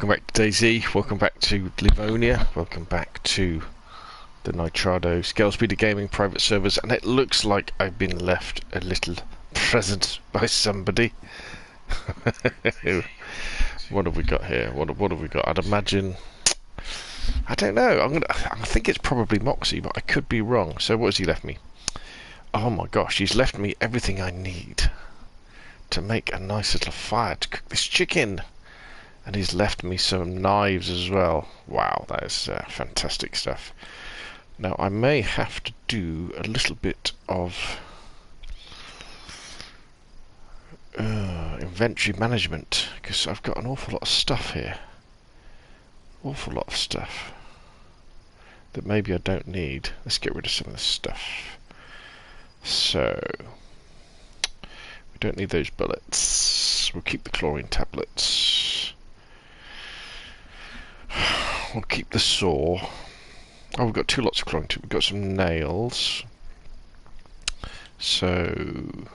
Welcome back to DayZ, welcome back to Livonia, welcome back to the Nitrado Scalespeeder gaming private servers, and it looks like I've been left a little present by somebody. What have we got here? What have we got? I'd imagine, I don't know, I think it's probably Moxie, but I could be wrong. So what has he left me? Oh my gosh, he's left me everything I need to make a nice little fire to cook this chicken. And he's left me some knives as well. Wow, that is fantastic stuff. Now, I may have to do a little bit of inventory management, because I've got an awful lot of stuff here. Awful lot of stuff that maybe I don't need. Let's get rid of some of this stuff. So, we don't need those bullets. We'll keep the chlorine tablets. We'll keep the saw. Oh, we've got two lots of chlorine too. We've got some nails. So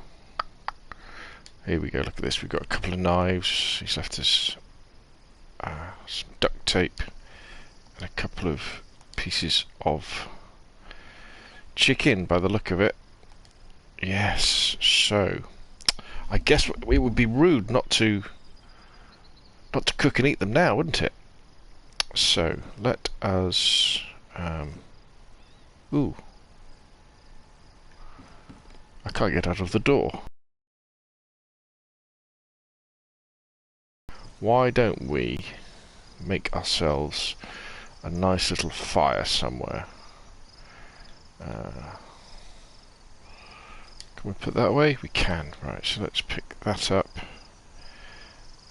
here we go. Look at this. We've got a couple of knives. He's left us some duct tape and a couple of pieces of chicken by the look of it. Yes. So I guess it would be rude not to cook and eat them now, wouldn't it? So let us ooh, I can't get out of the door. Why don't we make ourselves a nice little fire somewhere? Can we put that away? We can. Right, so let's pick that up.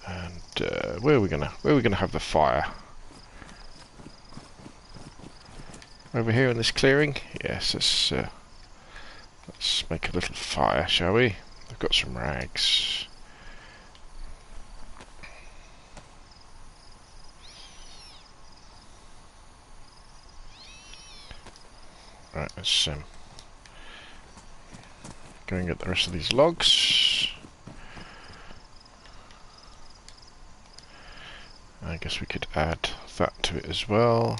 And where are we gonna have the fire? Over here in this clearing? Yes, let's make a little fire, shall we? I've got some rags. Right, let's go and get the rest of these logs. I guess we could add that to it as well.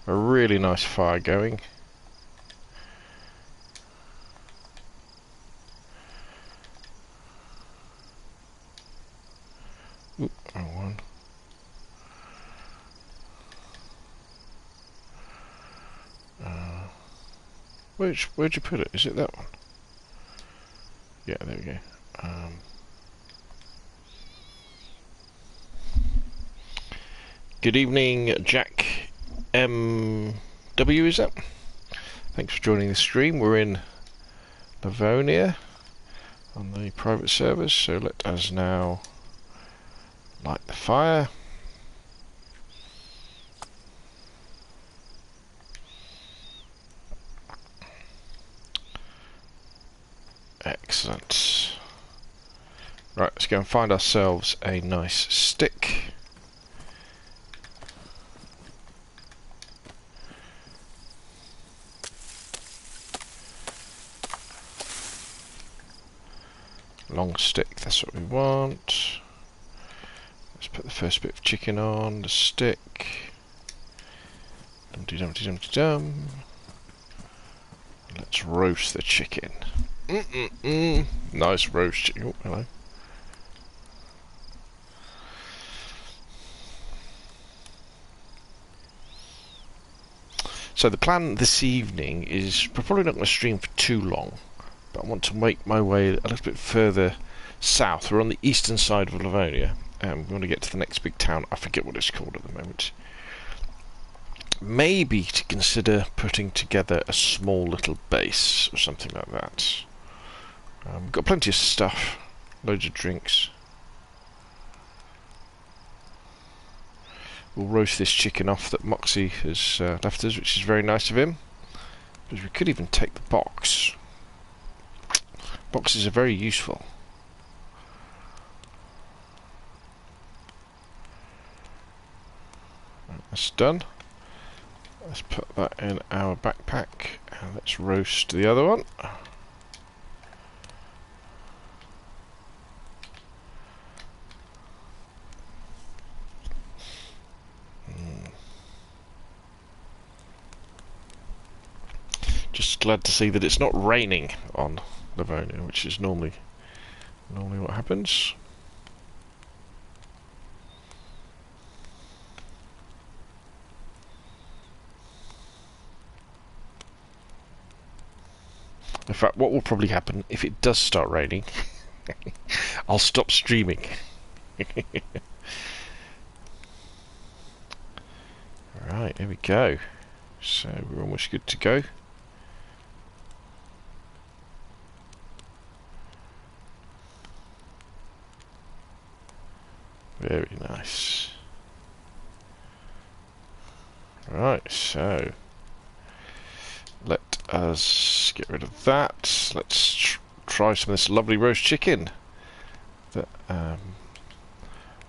A really nice fire going. Oop, wrong one. Where'd you put it? Is it that one? Yeah, there we go. Good evening, Jack MW, is that? Thanks for joining the stream. We're in Livonia on the private servers, so let us now light the fire. Excellent. Right, let's go and find ourselves a nice stick. Long stick, that's what we want. Let's put the first bit of chicken on the stick. Dumpty dumpty dumpty dum. Let's roast the chicken. Nice roast chicken. Oh, hello. So the plan this evening is we're probably not going to stream for too long, but I want to make my way a little bit further south. We're on the eastern side of Livonia, and we want to get to the next big town. I forget what it's called at the moment. Maybe to consider putting together a small little base or something like that. We've got plenty of stuff, loads of drinks. We'll roast this chicken off that Moxie has left us, which is very nice of him. But we could even take the box. Boxes are very useful. Right, that's done. Let's put that in our backpack and let's roast the other one. Just glad to see that it's not raining on Livonia, which is normally what happens. In fact, what will probably happen if it does start raining, I'll stop streaming. Right, here we go. So we're almost good to go. Very nice. Right, so let us get rid of that. Let's try some of this lovely roast chicken that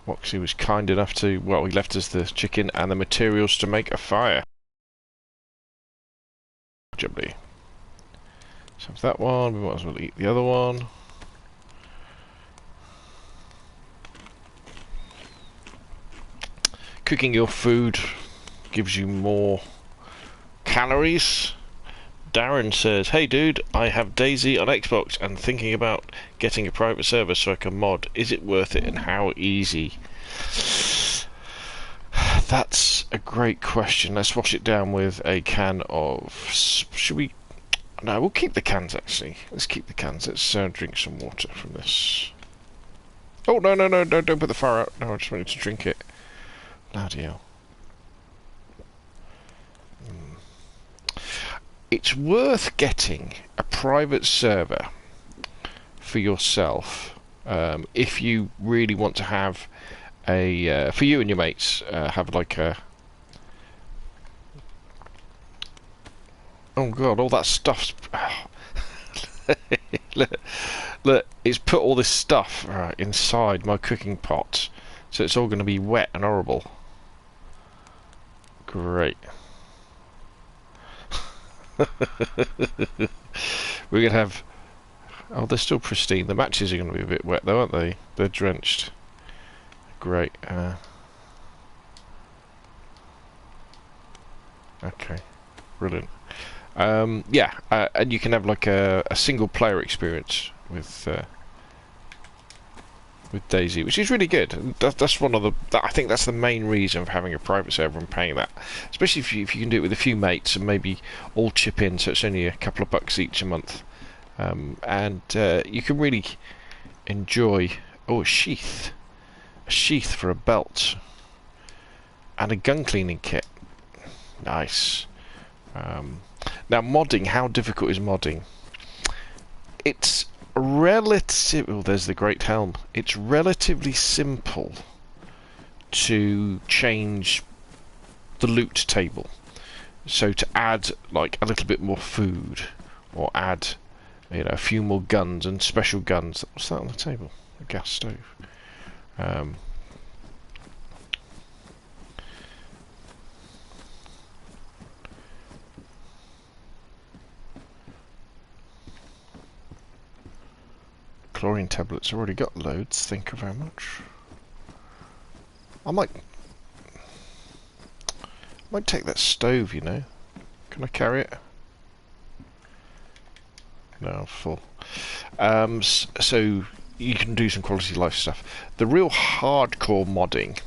Woxy was kind enough to, well, he left us the chicken and the materials to make a fire. Jubbly. So that one, we might as well eat the other one. Cooking your food gives you more calories. Darren says, hey dude, I have DayZ on Xbox and thinking about getting a private server so I can mod. Is it worth it and how easy? That's a great question. Let's wash it down with a can of... Should we... No, we'll keep the cans actually. Let's keep the cans. Let's drink some water from this. Oh, no, don't put the fire out. No, I just wanted to drink it. Bloody hell. It's worth getting a private server for yourself if you really want to have a for you and your mates have like a oh god, all that stuff's look, it's put all this stuff inside my cooking pot, so it's all going to be wet and horrible. Great. We're gonna have... Oh, they're still pristine. The matches are gonna be a bit wet though, aren't they? They're drenched. Great. Okay. Brilliant. Yeah, and you can have like a single player experience with DayZ, which is really good. And that's one of the... I think that's the main reason of having a private server and paying that. Especially if you can do it with a few mates and maybe all chip in, so it's only a couple of bucks each a month. And you can really enjoy... Oh, a sheath. A sheath for a belt. And a gun cleaning kit. Nice. Now, modding. How difficult is modding? It's... relative... Oh, there's the great helm. It's relatively simple to change the loot table. So to add like a little bit more food, or add, you know, a few more guns and special guns. What's that on the table? A gas stove. Chlorine tablets, already got loads, thank you very much. I might take that stove, you know. Can I carry it? No, I'm full. So you can do some quality of life stuff. The real hardcore modding,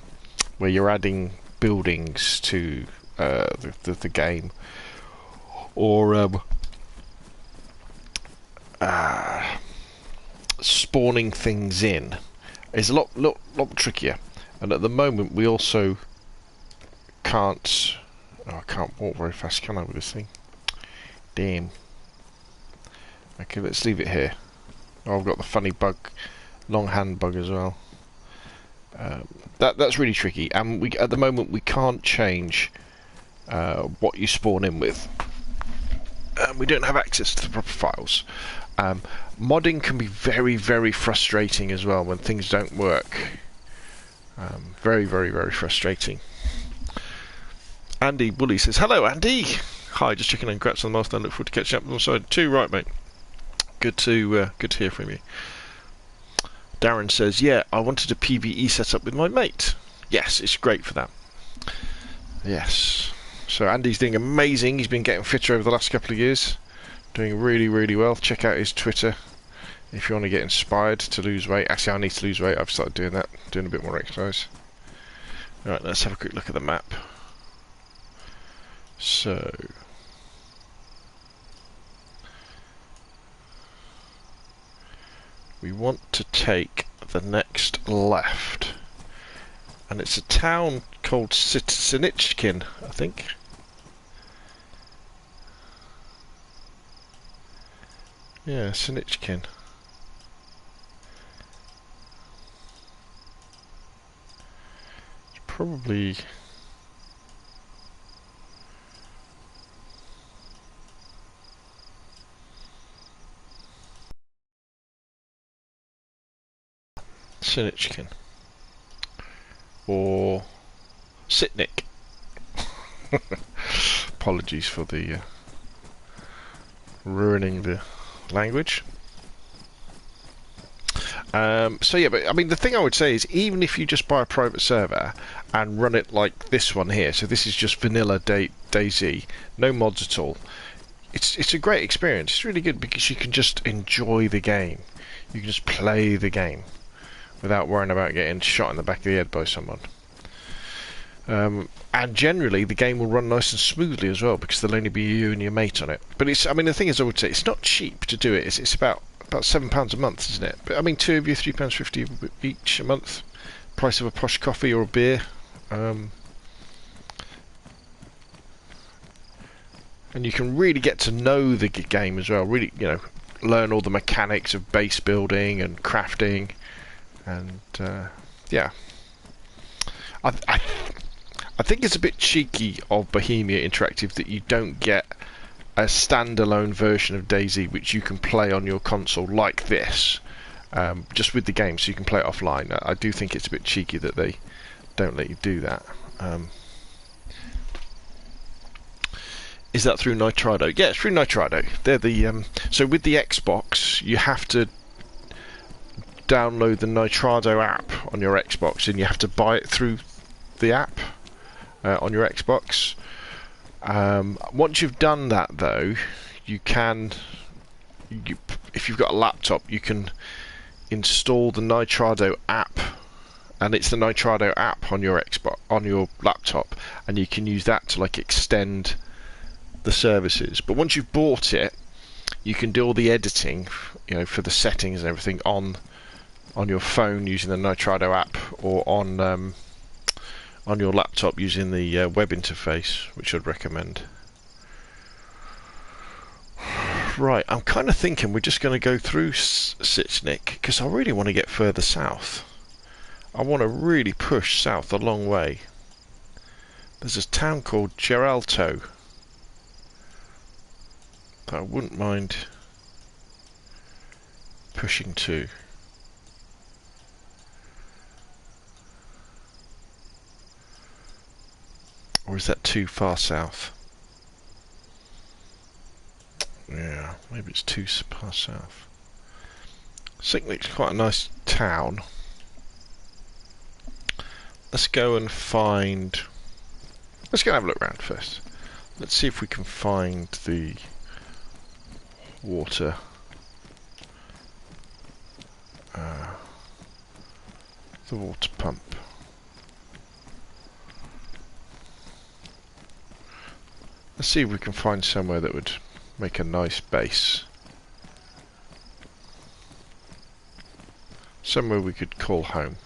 where you're adding buildings to the game, or spawning things in, is a lot trickier. And at the moment we also can't... Oh, I can't walk very fast, can I, with this thing? Damn. Okay, let's leave it here. Oh, I've got the funny bug, long hand bug as well. That's really tricky, and at the moment we can't change what you spawn in with. We don't have access to the proper files. Modding can be very, very frustrating as well when things don't work. Very, very, very frustrating. Andy Woolley says, hello Andy! Hi, just checking in, congrats on the milestone, look forward to catching up on the side too. Right mate, good to hear from you. Darren says, yeah, I wanted a PvE setup with my mate. Yes, it's great for that. Yes. So Andy's doing amazing, he's been getting fitter over the last couple of years. doing really, really well. Check out his Twitter if you want to get inspired to lose weight. Actually, I need to lose weight. I've started doing that, doing a bit more exercise. Alright, let's have a quick look at the map. So, we want to take the next left. And it's a town called Sinichkin, I think. Yeah, Sinichkin. It's probably... Sinichkin. Or Sitnik. Apologies for the ruining the language. So yeah, but I mean the thing I would say is even if you just buy a private server and run it like this one here, so this is just vanilla DayZ, no mods at all, it's a great experience. It's really good because you can just enjoy the game. You can just play the game without worrying about getting shot in the back of the head by someone. And generally the game will run nice and smoothly as well because there'll only be you and your mate on it. But it's, I mean, the thing is, I would say it's not cheap to do it. It's about £7 a month, isn't it? But I mean, two of you, £3.50 each a month. Price of a posh coffee or a beer. And you can really get to know the game as well. Really, you know, learn all the mechanics of base building and crafting. And yeah, I think it's a bit cheeky of Bohemia Interactive that you don't get a standalone version of DayZ which you can play on your console like this, just with the game, so you can play it offline. I do think it's a bit cheeky that they don't let you do that. Is that through Nitrado? Yeah, it's through Nitrado. They're the so with the Xbox, you have to download the Nitrado app on your Xbox, and you have to buy it through the app on your Xbox. Once you've done that, though, you can, if you've got a laptop, you can install the Nitrado app, and it's the Nitrado app on your Xbox, on your laptop, and you can use that to like extend the services. But once you've bought it, you can do all the editing, you know, for the settings and everything on your phone using the Nitrado app, or on your laptop using the web interface, which I'd recommend. Right, I'm kind of thinking we're just going to go through Sitnik because I really want to get further south. I want to really push south a long way. There's a town called Geralto that I wouldn't mind pushing to. Or is that too far south? Yeah, maybe it's too far south. Sitnik's quite a nice town. Let's go and find... Let's go and have a look around first. Let's see if we can find the water. The water pump. Let's see if we can find somewhere that would make a nice base. Somewhere we could call home.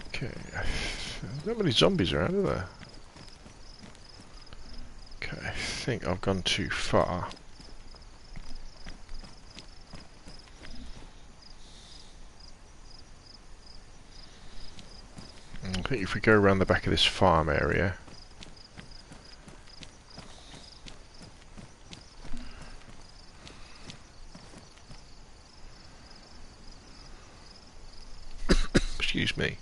Okay, not many zombies around, are there? Okay, I think I've gone too far. I think if we go around the back of this farm area, Excuse me.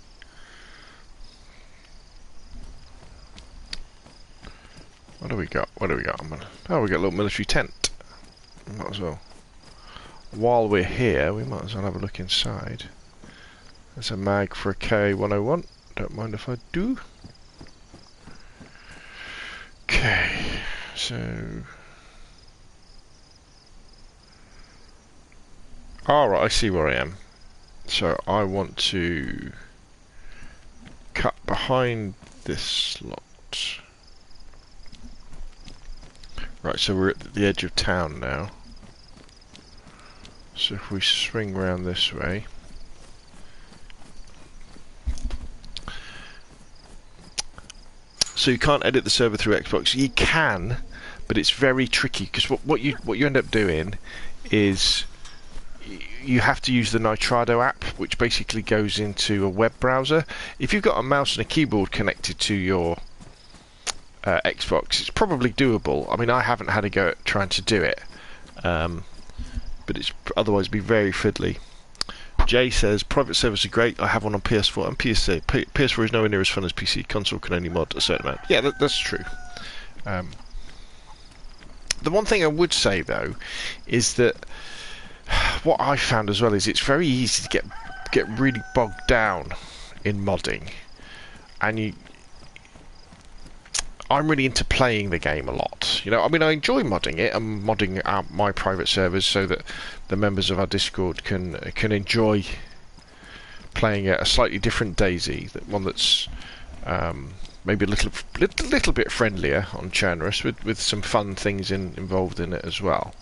What do we got? What do we got? Oh, we got a little military tent. Might as well. While we're here, we might as well have a look inside. There's a mag for a K101. Don't mind if I do. Okay, so... Alright, I see where I am. So I want to cut behind this slot. Right, so we're at the edge of town now. So if we swing round this way. So you can't edit the server through Xbox. You can, but it's very tricky because what you end up doing is you have to use the Nitrado app, which basically goes into a web browser. If you've got a mouse and a keyboard connected to your Xbox, it's probably doable. I mean, I haven't had a go at trying to do it, but it's otherwise be very fiddly. Jay says, private servers are great. I have one on PS4 and PC. PS4 is nowhere near as fun as PC. Console can only mod a certain amount. Yeah, that's true. The one thing I would say, though, is that what I found as well is it's very easy to get really bogged down in modding. And I'm really into playing the game a lot. You know, I mean, I enjoy modding it. I'm modding out my private servers so that the members of our Discord can enjoy playing a slightly different DayZ, one that's maybe a little bit friendlier on Chernarus, with some fun things involved in it as well.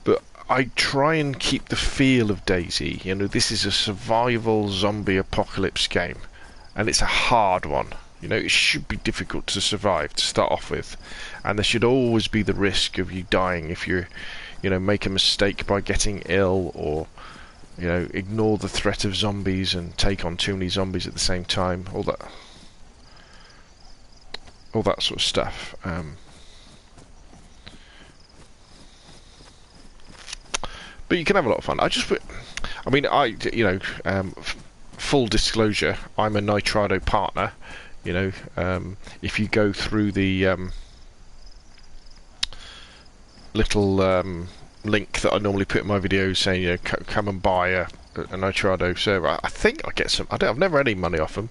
But I try and keep the feel of DayZ. You know, this is a survival zombie apocalypse game, and it's a hard one. You know, it should be difficult to survive to start off with, and there should always be the risk of you dying if you make a mistake by getting ill, or ignore the threat of zombies and take on too many zombies at the same time. All that sort of stuff. But you can have a lot of fun. Full disclosure, I'm a Nitrado partner. If you go through the little link that I normally put in my videos saying, come and buy a Nitrado server, I think I get some. I've never had any money off them,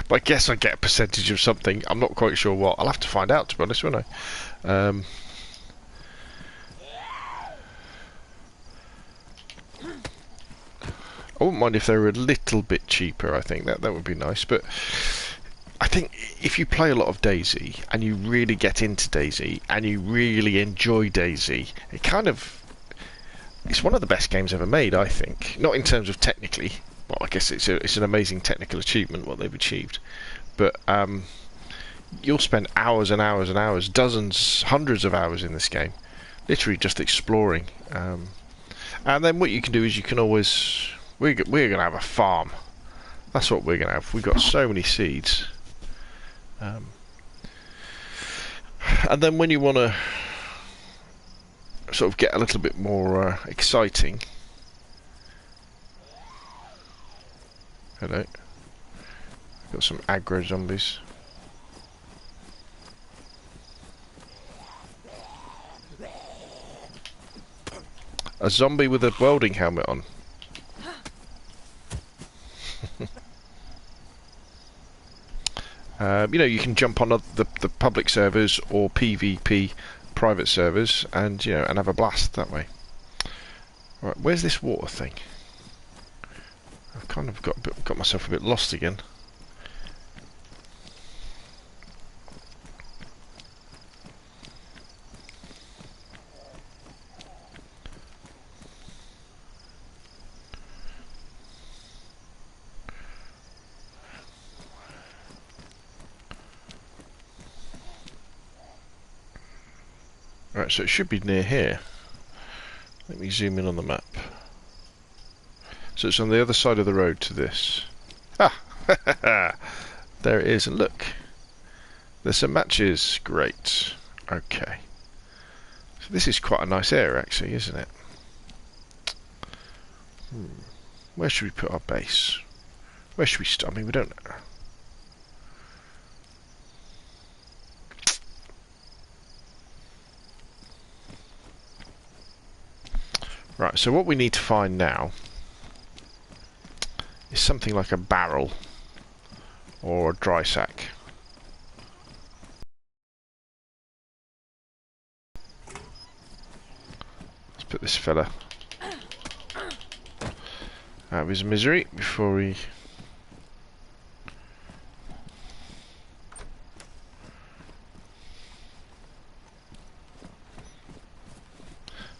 but I guess I get a percentage of something. I'm not quite sure what. I'll have to find out, to be honest, won't I? I wouldn't mind if they were a little bit cheaper. I think that would be nice. But I think if you play a lot of DayZ and you really get into DayZ and you really enjoy DayZ, it's one of the best games ever made. I think, not in terms of technically. Well, I guess it's an amazing technical achievement what they've achieved, but you'll spend hours and hours and hours, dozens, hundreds of hours in this game, literally just exploring. And then what you can do is you can always. We're going to have a farm. That's what we're going to have. We've got so many seeds. And then when you want to sort of get a little bit more exciting. Hello. Got some aggro zombies. A zombie with a welding helmet on. You can jump on the public servers or PvP private servers and have a blast that way. Right, where's this water thing? I've kind of got myself a bit lost again. Right, so it should be near here. Let me zoom in on the map. So it's on the other side of the road to this. Ah! There it is, and look. There's some matches. Great. Okay. So this is quite a nice area actually, isn't it? Where should we put our base? Where should we start? I mean, we don't... Right, so what we need to find now is something like a barrel or a dry sack. Let's put this fella out of his misery before we...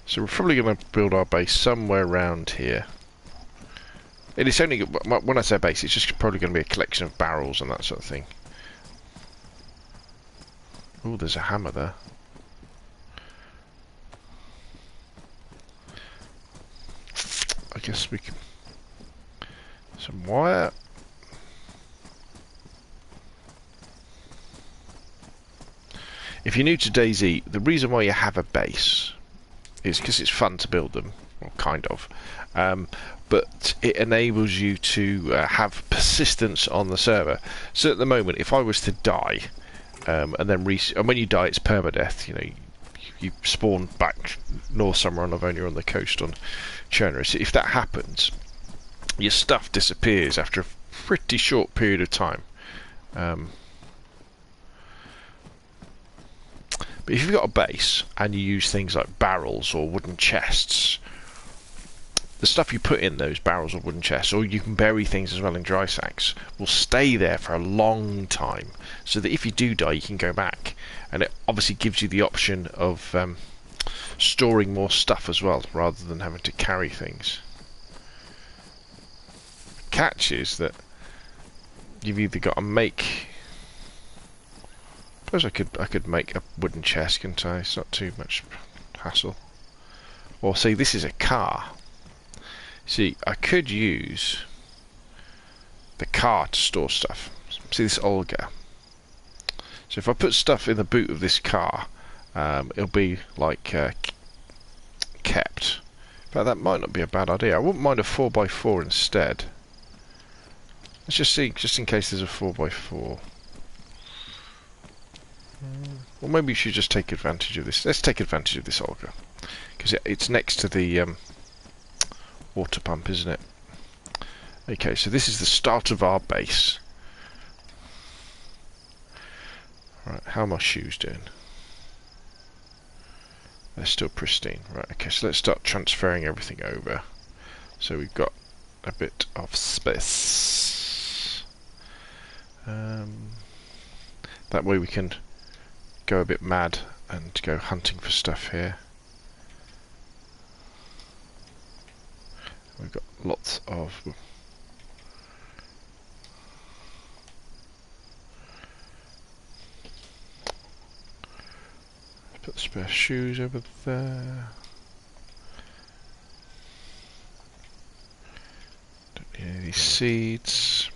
So we're probably going to build our base somewhere around here. It is only, when I say base, it's just probably going to be a collection of barrels and that sort of thing. Oh, there's a hammer there. I guess we can... Some wire. If you're new to DayZ, the reason why you have a base is because it's fun to build them, well, kind of, but it enables you to have persistence on the server. So at the moment, if I was to die, and then and when you die, it's permadeath. You know, you spawn back north somewhere on Livonia on the coast on Chernarus. So if that happens, your stuff disappears after a pretty short period of time. But if you've got a base and you use things like barrels or wooden chests, the stuff you put in those barrels or wooden chests, or you can bury things as well in dry sacks, will stay there for a long time, so that if you do die you can go back, and it obviously gives you the option of storing more stuff as well, rather than having to carry things. The catch is that you've either got to make... I suppose I could make a wooden chest, couldn't I? It's not too much hassle. Or say this is a car. See, I could use the car to store stuff. See this Olga. So if I put stuff in the boot of this car, it'll be like kept. But that might not be a bad idea. I wouldn't mind a 4x4 instead. Let's just see, just in case there's a 4x4. Well, maybe we should just take advantage of this. Let's take advantage of this Olga, because it's next to the water pump, isn't it? Okay, so this is the start of our base. Right, how are my shoes doing? They're still pristine. Right, okay, so let's start transferring everything over. So we've got a bit of space. That way we can go a bit mad and go hunting for stuff here. We've got lots of... Put the spare shoes over there. Don't need any of these seeds.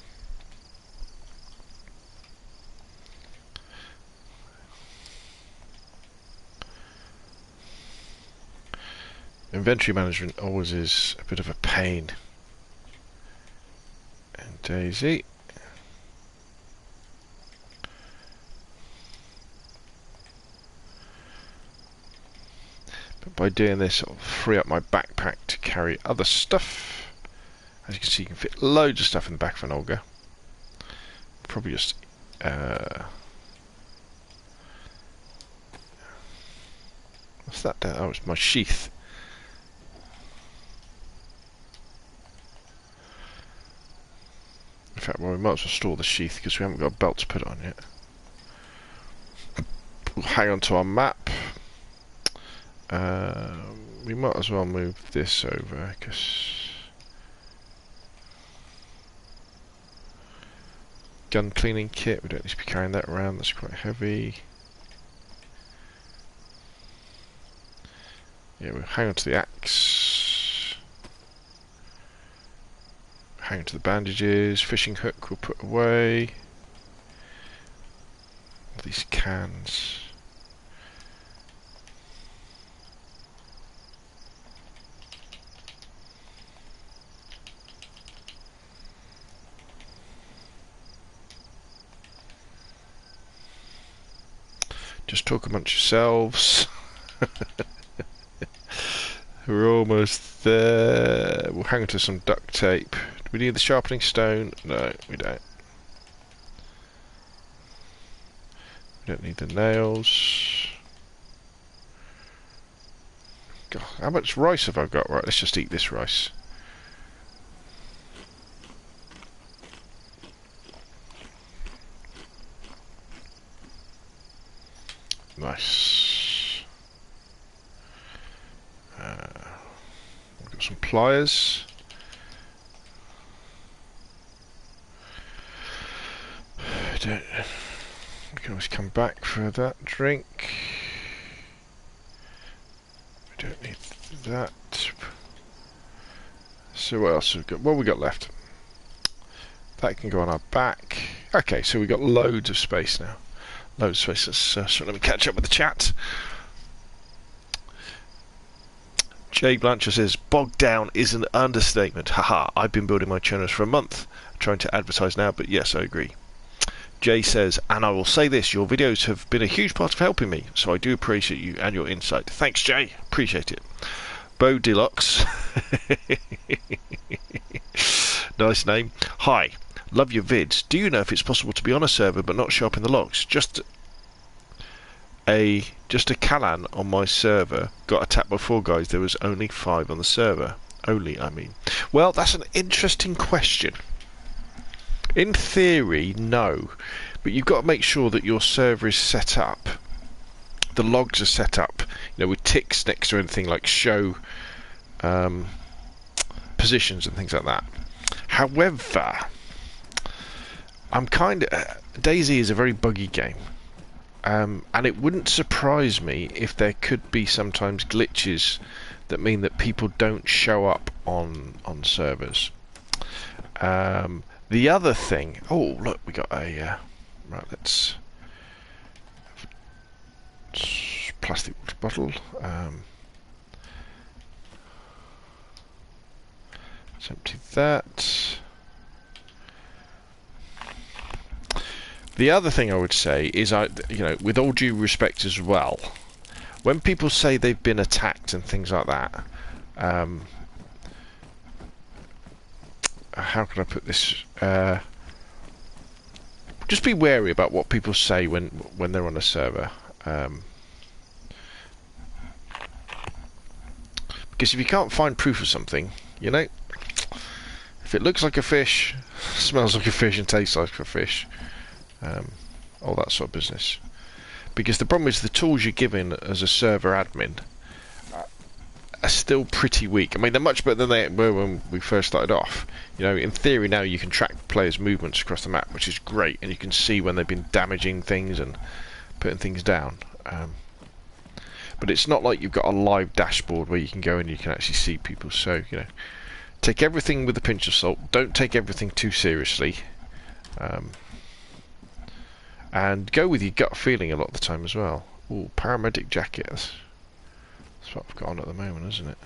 Inventory management always is a bit of a pain in DayZ. But by doing this, it'll free up my backpack to carry other stuff. As you can see, you can fit loads of stuff in the back of an Olga. Probably just what's that down? Oh, it's my sheath. In fact, well, we might as well store the sheath because we haven't got a belt to put it on yet. We'll hang on to our map. We might as well move this over because gun cleaning kit, we don't need to be carrying that around, that's quite heavy. Yeah, we'll hang on to the axe. Hang on to the bandages. Fishing hook we'll put away. All these cans. Just talk amongst yourselves. We're almost there. We'll hang to some duct tape. Do we need the sharpening stone? No, we don't. We don't need the nails. God, how much rice have I got? Right, let's just eat this rice. Nice. We've got some pliers. We can always come back for that drink. We don't need that. So what else have we got? What have we got left? That can go on our back. Okay, so we've got loads of space now. Loads of space. So let me catch up with the chat. Jay Blanchard says, bogged down is an understatement. Haha, I've been building my channels for a month. I'm trying to advertise now, but yes, I agree. Jay says, and I will say this, your videos have been a huge part of helping me, so I do appreciate you and your insight. Thanks, Jay. Appreciate it. Bo Deluxe. Nice name. Hi. Love your vids. Do you know if it's possible to be on a server but not show up in the logs? Just a Callan on my server got attacked by 4 guys. There was only 5 on the server. Only, I mean. Well, that's an interesting question. In theory, no. But you've got to make sure that your server is set up. The logs are set up, you know, with ticks next to anything like show positions and things like that. However, DayZ is a very buggy game. And it wouldn't surprise me if there could be sometimes glitches that mean that people don't show up on servers. The other thing... Oh, look, we got a... right, let's... plastic water bottle. Let's empty that. The other thing I would say is, with all due respect as well, when people say they've been attacked and things like that, how can I put this? Just be wary about what people say when they're on a server, because if you can't find proof of something, you know, if it looks like a fish, smells like a fish, and tastes like a fish. All that sort of business. Because the problem is the tools you're given as a server admin are still pretty weak. I mean, they're much better than they were when we first started off. You know, in theory now you can track players' movements across the map, which is great, and you can see when they've been damaging things and putting things down. But it's not like you've got a live dashboard where you can go and you can actually see people. So, you know, take everything with a pinch of salt. Don't take everything too seriously. And go with your gut feeling a lot of the time as well. Ooh, paramedic jacket. That's what I've got on at the moment, isn't it?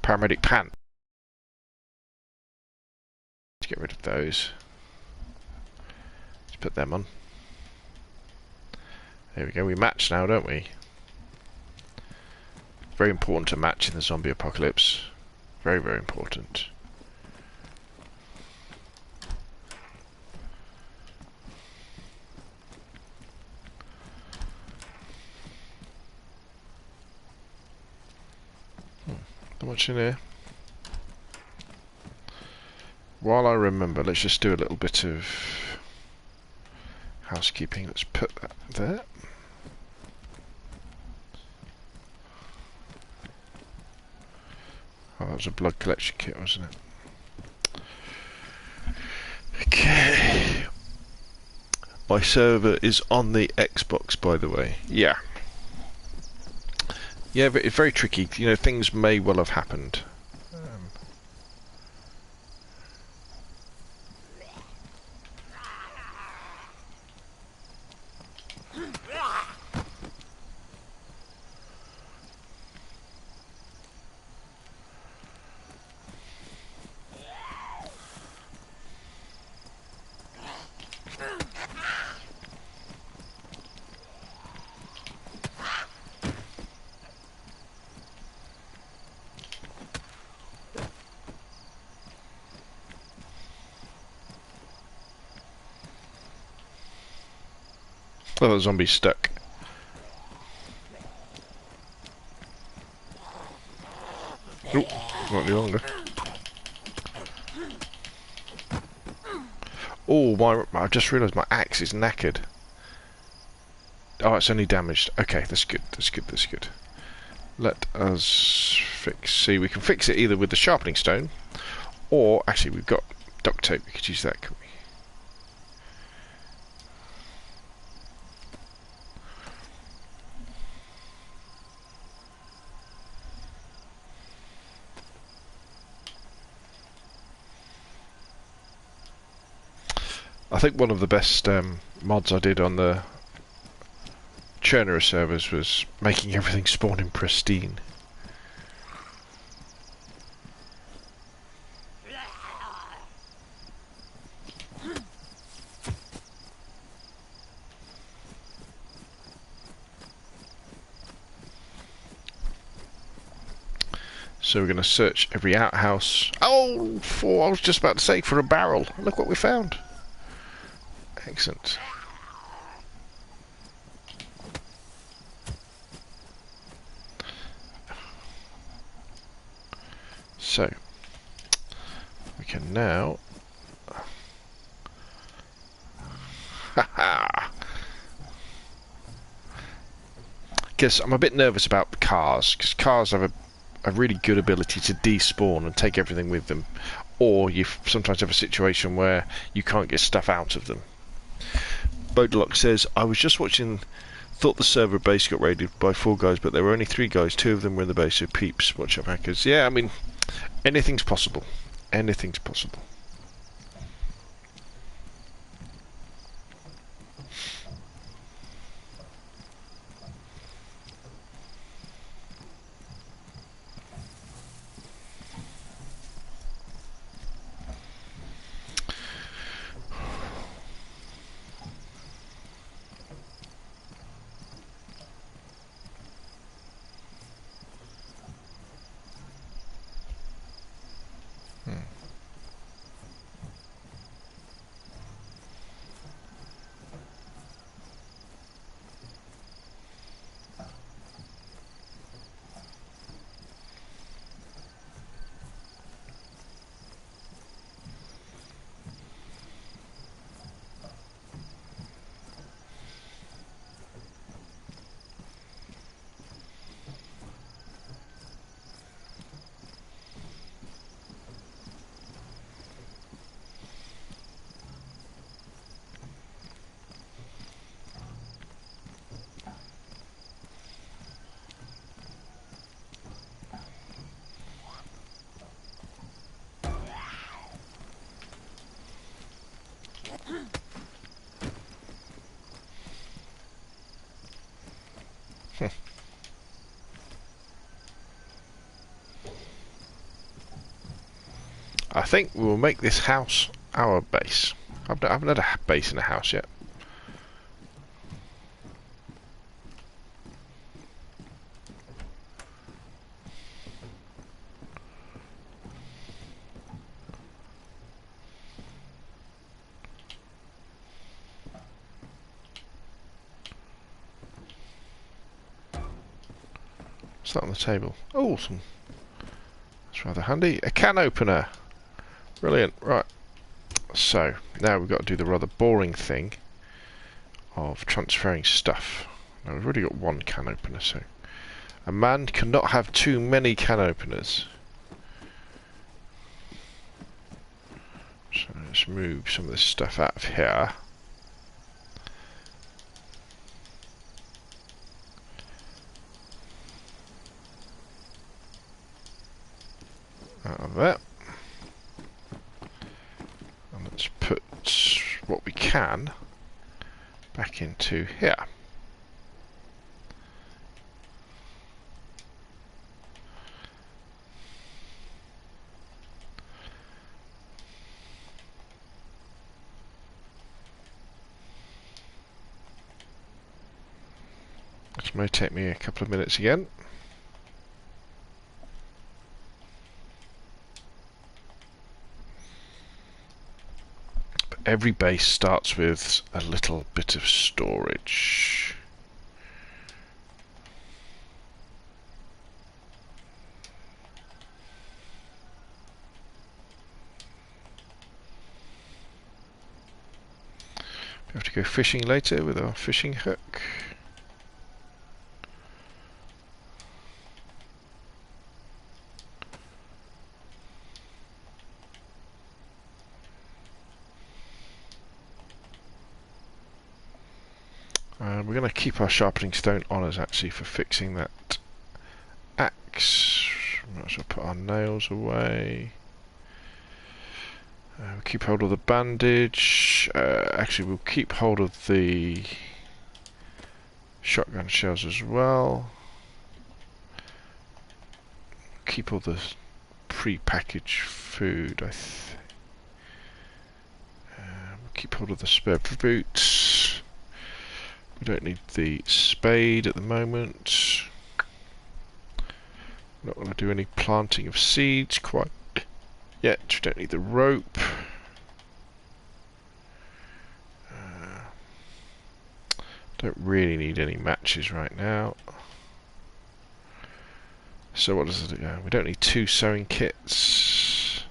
Paramedic pants. Let's get rid of those. Let's put them on. There we go. We match now, don't we? Very important to match in the zombie apocalypse. Very, very important. Not much in here. While I remember, let's just do a little bit of housekeeping. Let's put that there. Oh, that was a blood collection kit, wasn't it? Okay. My server is on the Xbox, by the way. Yeah. Yeah, but it's very tricky. You know, things may well have happened. Oh, the zombie's stuck. Oop, not any longer. Oh, I just realised my axe is knackered. Oh, it's only damaged. Okay, that's good, that's good, that's good. Let us see, we can fix it either with the sharpening stone, or, actually, we've got duct tape, we could use that, couldn't we? I think one of the best mods I did on the churner servers was making everything spawn in pristine. So we're going to search every outhouse. Oh, I was just about to say, for a barrel. Look what we found. Excellent. So, we can now... Because I'm a bit nervous about cars, because cars have a really good ability to despawn and take everything with them. Or you sometimes have a situation where you can't get stuff out of them. Bodlock says, I was just watching, thought the server base got raided by 4 guys, but there were only 3 guys, 2 of them were in the base, so peeps, watch out hackers. Yeah, I mean, anything's possible. Anything's possible. I think we'll make this house our base. I haven't had a base in a house yet. What's that on the table? Oh, that's rather handy. A can opener. Brilliant. Right. So, now we've got to do the rather boring thing of transferring stuff. Now, we've already got 1 can opener, so... A man cannot have too many can openers. So, let's move some of this stuff out of here. Out of that. And let's put what we can back into here. This may take me a couple of minutes again. every base starts with a little bit of storage. We have to go fishing later with our fishing hook. We're going to keep our sharpening stone on us actually for fixing that axe. Might as well put our nails away. We'll keep hold of the bandage. Actually, we'll keep hold of the shotgun shells as well. Keep all the pre-packaged food. We'll keep hold of the spare boots. We don't need the spade at the moment. Not going to do any planting of seeds quite yet. We don't need the rope. Don't really need any matches right now. So what does it do? We don't need 2 sewing kits.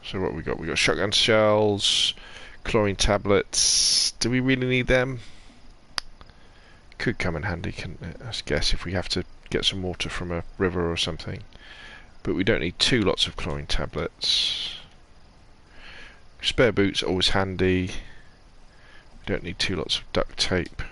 So what we got? We got shotgun shells, chlorine tablets. Do we really need them? Could come in handy, couldn't it? I guess if we have to get some water from a river or something. But we don't need 2 lots of chlorine tablets. Spare boots always handy. We don't need 2 lots of duct tape.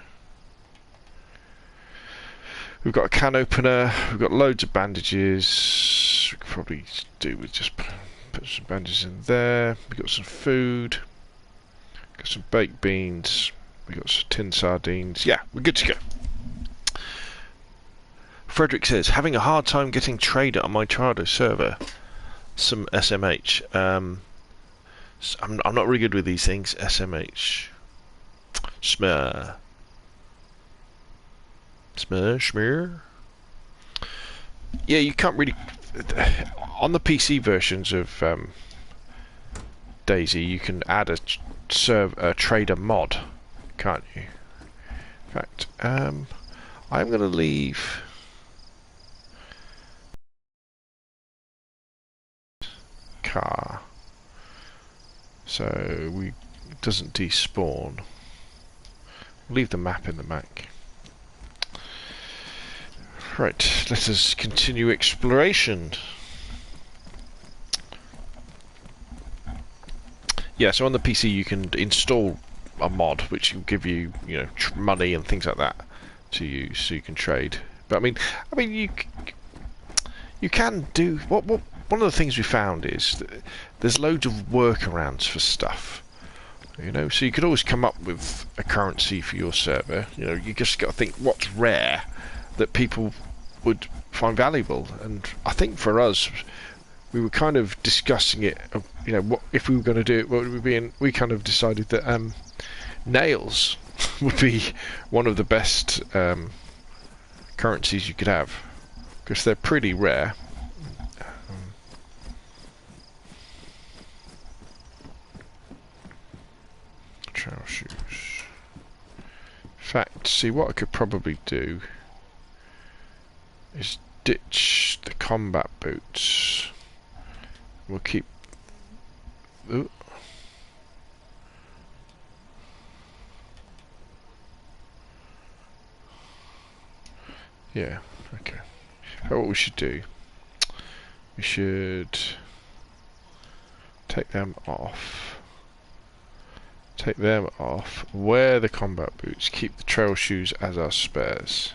We've got a can opener. We've got loads of bandages. We could probably do with just put some bandages in there. We've got some food. Got some baked beans. We got some tin sardines. Yeah, we're good to go. Frederick says, having a hard time getting trader on my Nitrado server. Some SMH. I'm not really good with these things. SMH. Smear. Smear. Yeah, you can't really... On the PC versions of DayZ, you can add a trader mod, can't you? In fact, I'm going to leave... car, so it doesn't despawn. Leave the map in the Mac. Right, let us continue exploration. Yeah, so on the PC you can install a mod which will give you, money and things like that to use, so you can trade. But I mean, you can do what one of the things we found is that there's loads of workarounds for stuff. So you could always come up with a currency for your server. You just got to think what's rare that people would find valuable. And I think for us, we were kind of discussing it. What if we were going to do it? What would we be? And we kind of decided that nails would be one of the best currencies you could have, because they're pretty rare. Trail shoes. In fact, see, what I could probably do is ditch the combat boots. We'll keep... Ooh. Yeah, okay. But what we should do, we should take them off. Take them off, wear the combat boots, keep the trail shoes as our spares.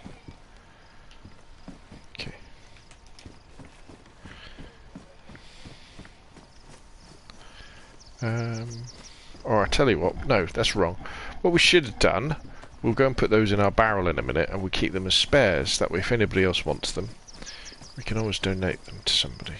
Okay. Or I tell you what, no, that's wrong. What we should have done, we'll go and put those in our barrel in a minute, and we'll keep them as spares. That way, if anybody else wants them, we can always donate them to somebody.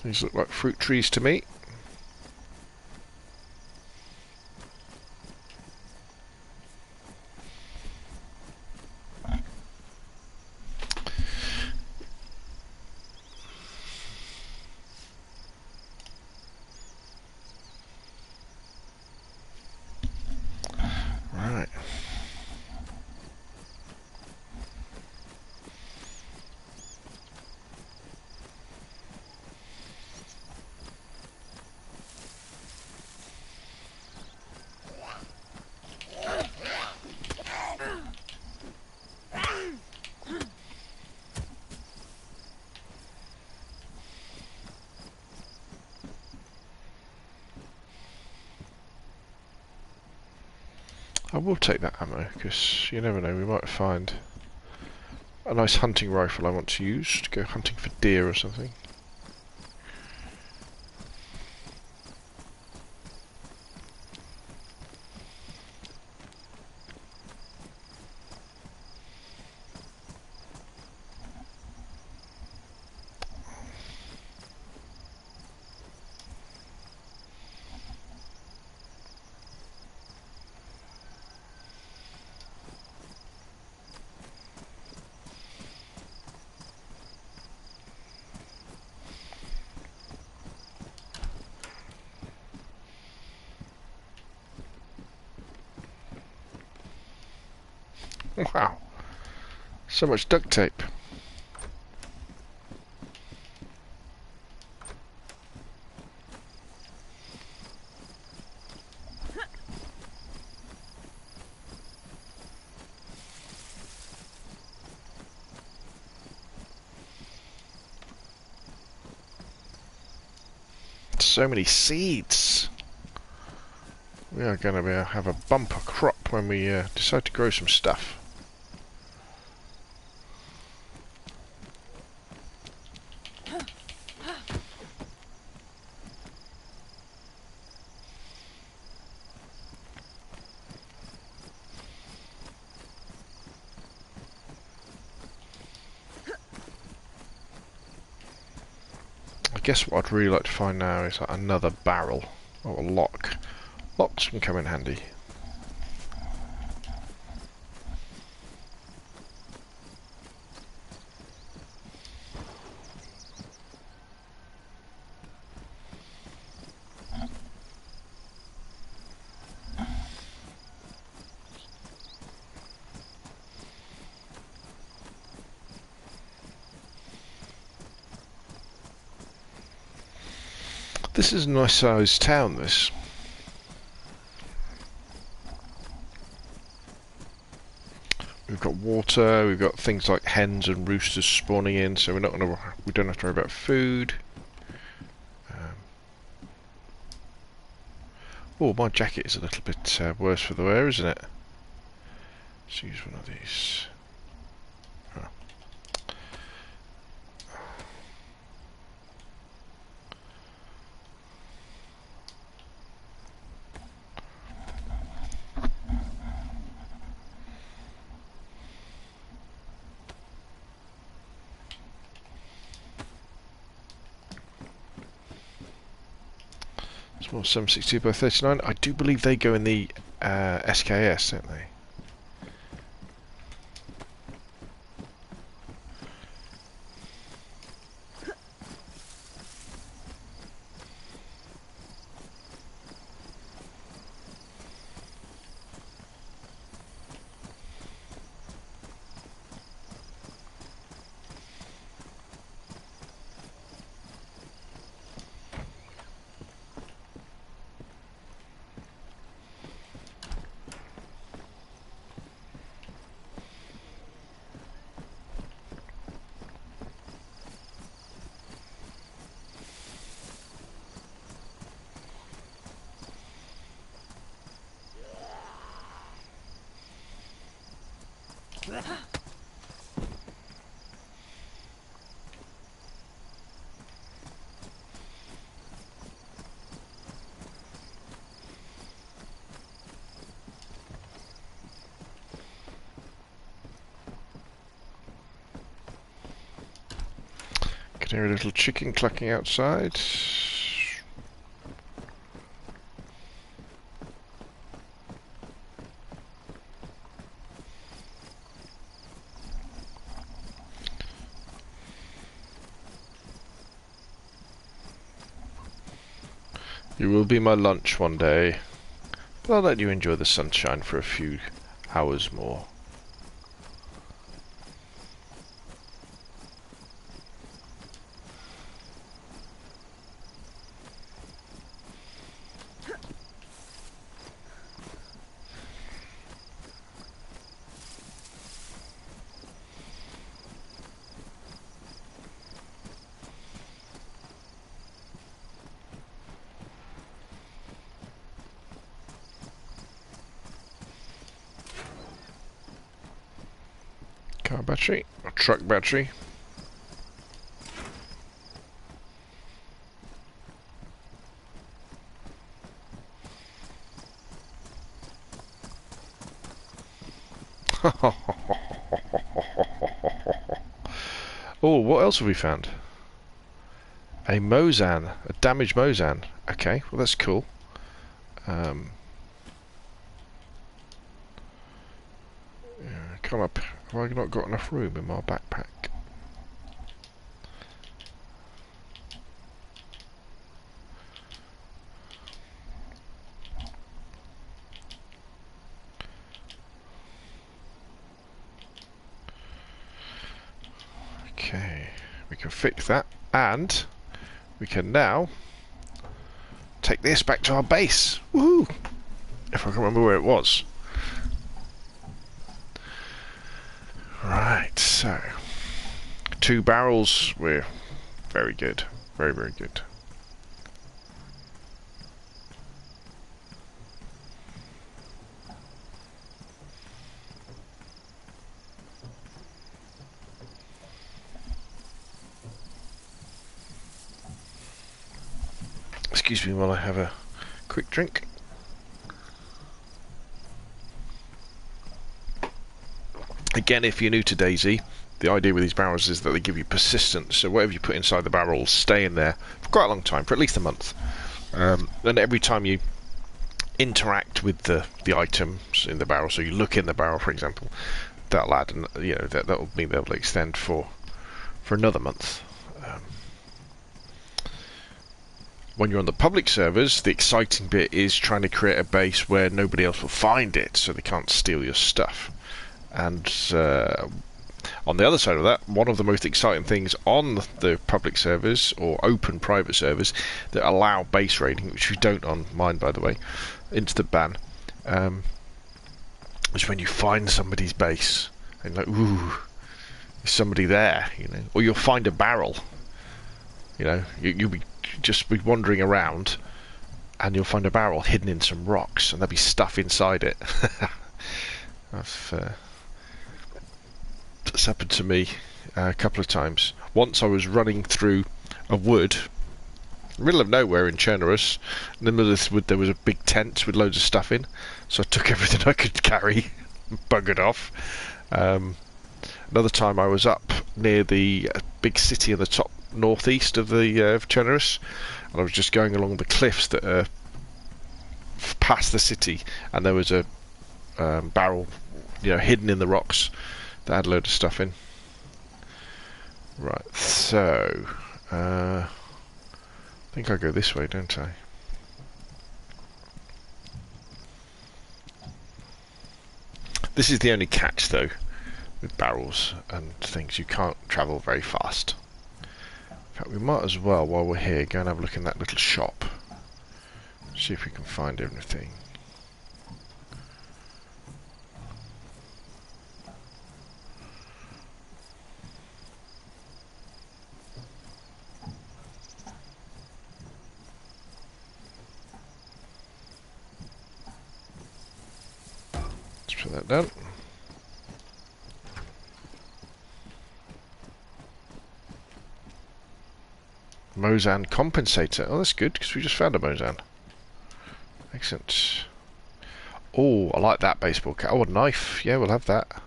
These look like fruit trees to me. will take that ammo, because you never know, we might find a nice hunting rifle I want to use to go hunting for deer or something. Wow, so much duct tape. So many seeds. We are going to have a bumper crop when we decide to grow some stuff. I guess what I'd really like to find now is another barrel or a lock. Locks can come in handy. This is a nice sized town, this. We've got water, we've got things like hens and roosters spawning in, so we don't have to worry about food. Oh, my jacket is a little bit worse for the wear, isn't it? Let's use one of these. Oh. Small 762 by 39. I do believe they go in the SKS, don't they? Can hear a little chicken clucking outside. You will be my lunch one day, but I'll let you enjoy the sunshine for a few hours more. Car battery, or truck battery. Oh, what else have we found? A Mosan, a damaged Mosan. Okay, well that's cool. Yeah, come up. Have I not got enough room in my backpack? Okay, we can fix that, and we can now take this back to our base. Woohoo! If I can remember where it was. Right, so 2 barrels. We're very good, very, very good. Excuse me while I have a quick drink. Again, if you're new to DayZ, the idea with these barrels is that they give you persistence, so whatever you put inside the barrel will stay in there for quite a long time, for at least a month. And every time you interact with the items in the barrel, so you look in the barrel, for example, that'll add, you know, that'll mean they'll extend for another month. When you're on the public servers, the exciting bit is trying to create a base where nobody else will find it, so they can't steal your stuff. And on the other side of that, one of the most exciting things on the public servers, or open private servers, that allow base raiding, which we don't on mine, by the way, into the ban, is when you find somebody's base, and like, ooh, there's somebody there, you know, or you'll find a barrel, you know, you'll be just be wandering around, and you'll find a barrel hidden in some rocks, and there'll be stuff inside it. That's happened to me a couple of times. Once I was running through a wood, middle of nowhere in Chernerus. In the middle of this wood there was a big tent with loads of stuff in, so I took everything I could carry and buggered off. Another time I was up near the big city in the top northeast of the Chernerus, and I was just going along the cliffs that are past the city, and there was a barrel, you know, hidden in the rocks that had a load of stuff in. Right, so I think I go this way, don't I? This is the only catch, though, with barrels and things. You can't travel very fast. In fact, we might as well, while we're here, go and have a look in that little shop. See if we can find everything. Let's put that down. Mosan compensator. Oh, that's good, because we just found a Mosan. Excellent. Oh, I like that baseball cap. Oh, a knife. Yeah, we'll have that.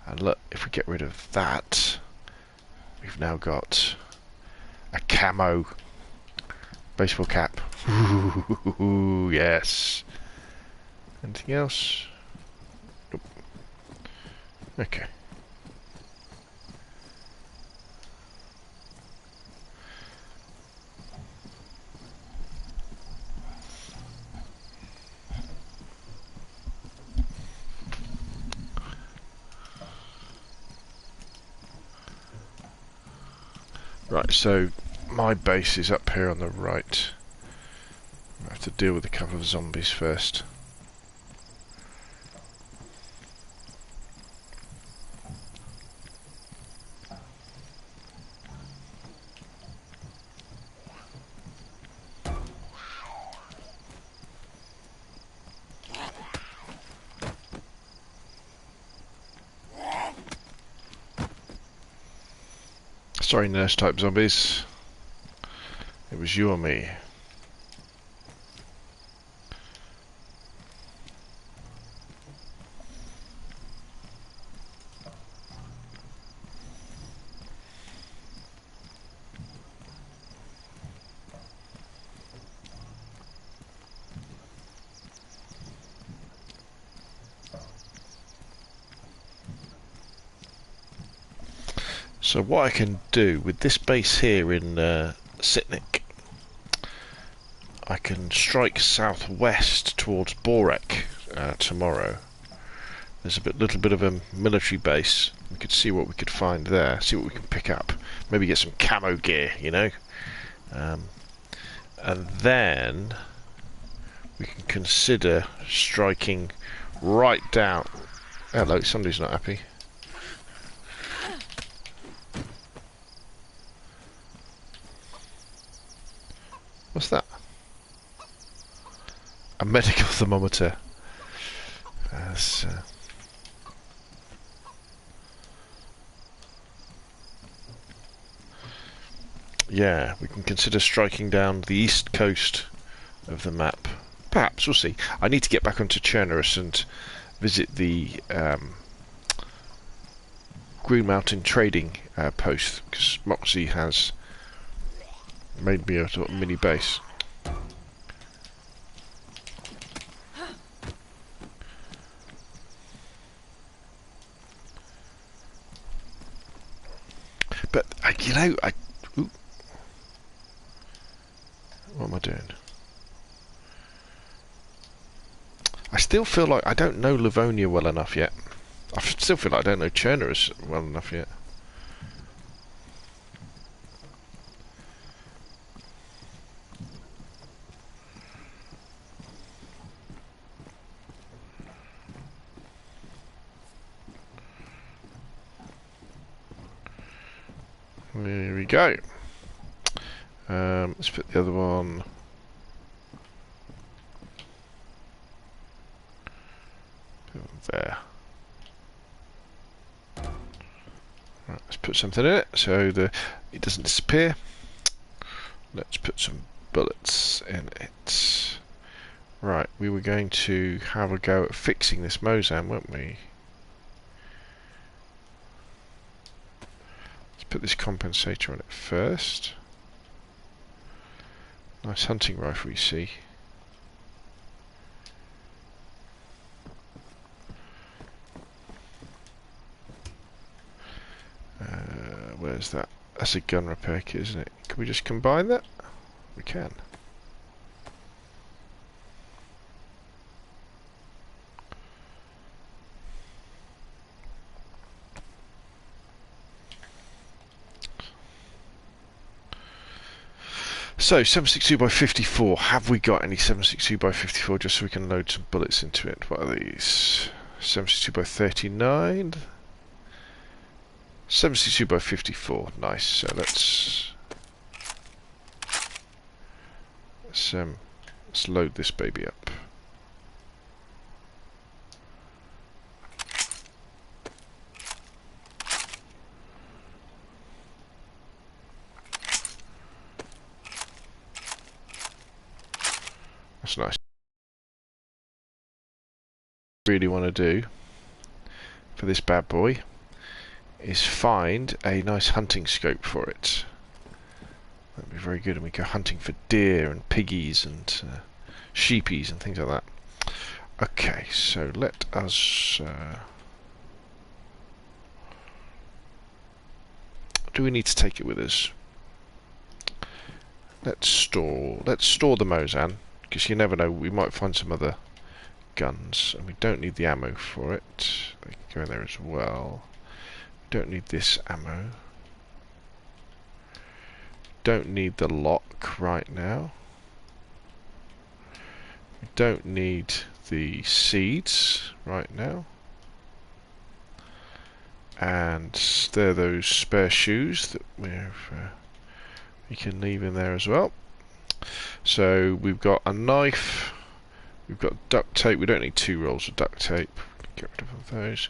And look, if we get rid of that, we've now got a camo baseball cap. Ooh, yes. Anything else? Nope. Okay. Right, so my base is up here on the right. I have to deal with a couple of zombies first. Sorry, nurse type zombies. It was you or me. So what I can do with this base here in Sitnik, I can strike southwest towards Borek tomorrow. There's a little bit of a military base. We could see what we could find there, see what we can pick up. Maybe get some camo gear, you know. And then we can consider striking right down. Hello, somebody's not happy. What's that? A medical thermometer. Yeah, we can consider striking down the east coast of the map. Perhaps, we'll see. I need to get back onto Chernerus and visit the Green Mountain trading post, because Moxie has made me a sort of mini base. But you know, ooh. What am I doing? I still feel like I don't know Livonia well enough yet. I still feel like I don't know Chernerus well enough yet. There we go. Let's put the other one. There. Right, let's put something in it so it doesn't disappear. Let's put some bullets in it. Right, we were going to have a go at fixing this Mosan, weren't we? Put this compensator on it first. Nice hunting rifle, you see. Where's that? That's a gun repair kit, isn't it? Can we just combine that? We can. So, 762 by 54. Have we got any 762 by 54 just so we can load some bullets into it? What are these? 762 by 39. 762 by 54. Nice. So let's load this baby up. That's nice. Really want to do for this bad boy is find a nice hunting scope for it. That'd be very good, and we go hunting for deer and piggies and sheepies and things like that. Okay, so let us. Do we need to take it with us? Let's store the Mosan, because you never know, we might find some other guns, and we don't need the ammo for it. They can go in there as well. Don't need this ammo. Don't need the lock right now. We don't need the seeds right now. And there are those spare shoes that we can leave in there as well. So we've got a knife. We've got duct tape. We don't need 2 rolls of duct tape. Get rid of those.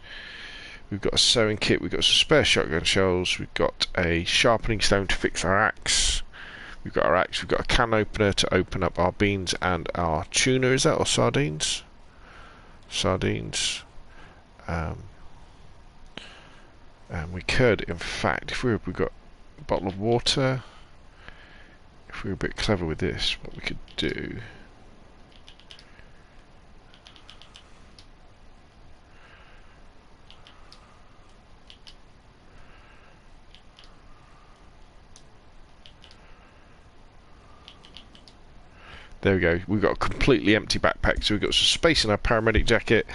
We've got a sewing kit, we've got some spare shotgun shells, we've got a sharpening stone to fix our axe. We've got our axe, we've got a can opener to open up our beans and our tuna, is that, or sardines? Sardines. And we could, in fact, if we've got a bottle of water, if we were a bit clever with this, what we could do... There we go, we've got a completely empty backpack, so we've got some space in our paramedic jacket,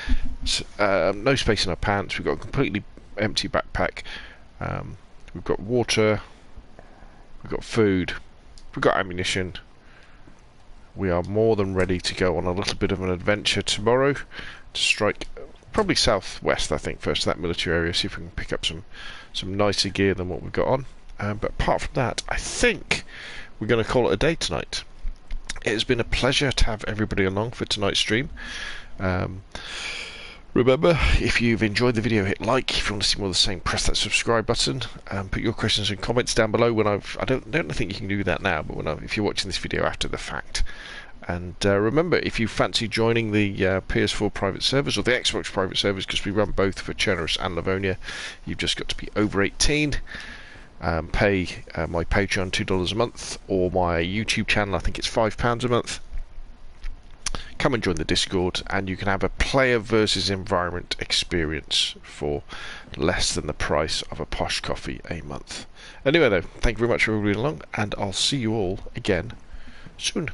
no space in our pants, we've got a completely empty backpack, we've got water, we've got food, we've got ammunition. We are more than ready to go on a little bit of an adventure tomorrow to strike probably southwest, I think, first to that military area, see if we can pick up some nicer gear than what we've got on. But apart from that, I think we're going to call it a day tonight. It has been a pleasure to have everybody along for tonight's stream. Remember, if you've enjoyed the video, hit like. If you want to see more of the same, press that subscribe button. Put your questions and comments down below. I don't think you can do that now, but if you're watching this video after the fact. And remember, if you fancy joining the PS4 private servers or the Xbox private servers, because we run both for Chernobyl and Livonia, you've just got to be over 18. Pay my Patreon $2 a month, or my YouTube channel, I think it's £5 a month. Come and join the Discord, and you can have a player versus environment experience for less than the price of a posh coffee a month. Anyway though, thank you very much for reading along, and I'll see you all again soon.